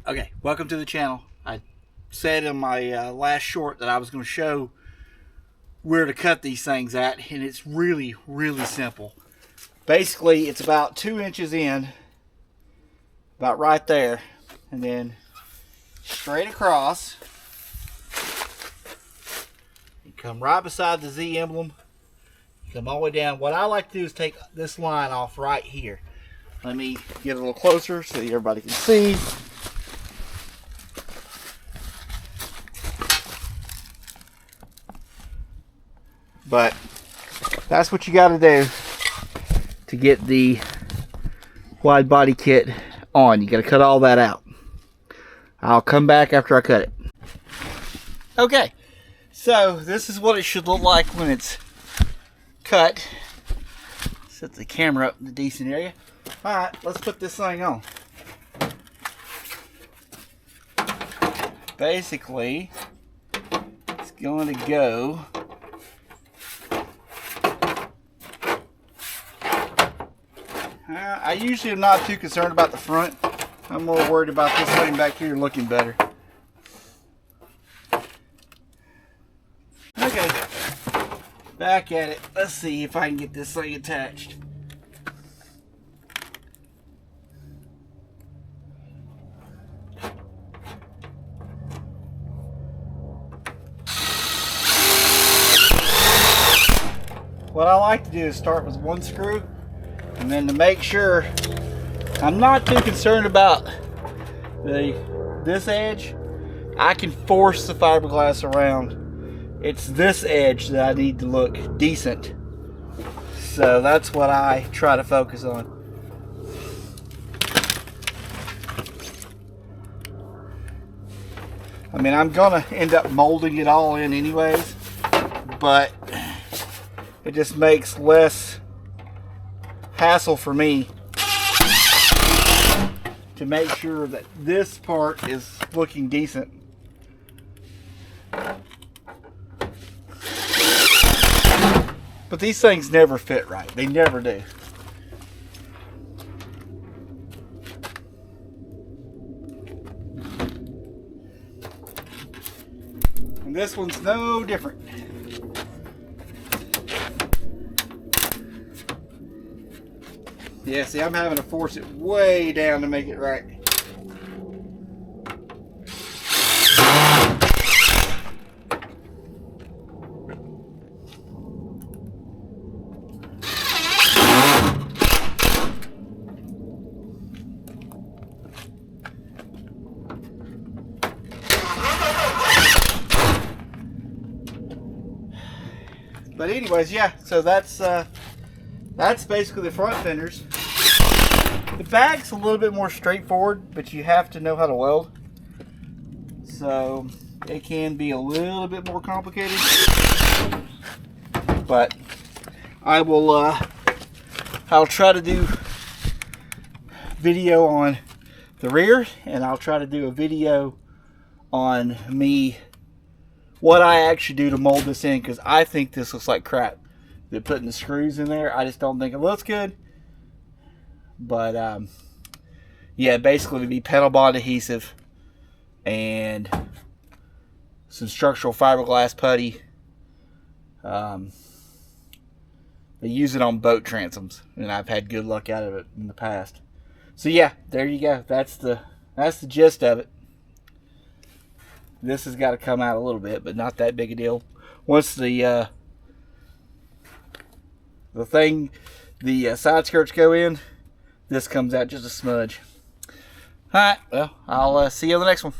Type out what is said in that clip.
Okay, welcome to the channel. I said in my last short that I was going to show where to cut these things at, and it's really simple. Basically, it's about 2 inches in, about right there, and then straight across. You come right beside the Z emblem, come all the way down. What I like to do is take this line off right here. Let me get a little closer so everybody can see. But that's what you got to do to get the wide body kit on. You got to cut all that out. I'll come back after I cut it. Okay, so this is what it should look like when it's cut. Set the camera up in a decent area. Alright, let's put this thing on. Basically, it's going to go I usually am not too concerned about the front. I'm more worried about this thing back here looking better. Okay, back at it. Let's see if I can get this thing attached. What I like to do is start with one screw, and then to make sure I'm not too concerned about this edge, I can force the fiberglass around. It's this edge that I need to look decent. So that's what I try to focus on. I mean, I'm gonna end up molding it all in anyways, but it just makes less hassle for me to make sure that this part is looking decent. But these things never fit right. They never do. And this one's no different. Yeah, see, I'm having to force it way down to make it right. But anyways, yeah, so that's basically the front fenders. The back's a little bit more straightforward, but you have to know how to weld. So it can be a little bit more complicated. But I'll try to do video on the rear, and I'll try to do a video on what I actually do to mold this in, because I think this looks like crap. They're putting the screws in there. I just don't think it looks good. But yeah, basically it'd be pedal bond adhesive and some structural fiberglass putty. They use it on boat transoms, and I've had good luck out of it in the past. So yeah, there you go. That's the gist of it. This has got to come out a little bit, but not that big a deal. Once the side skirts go in, this comes out just a smudge. Alright, well, I'll see you on the next one.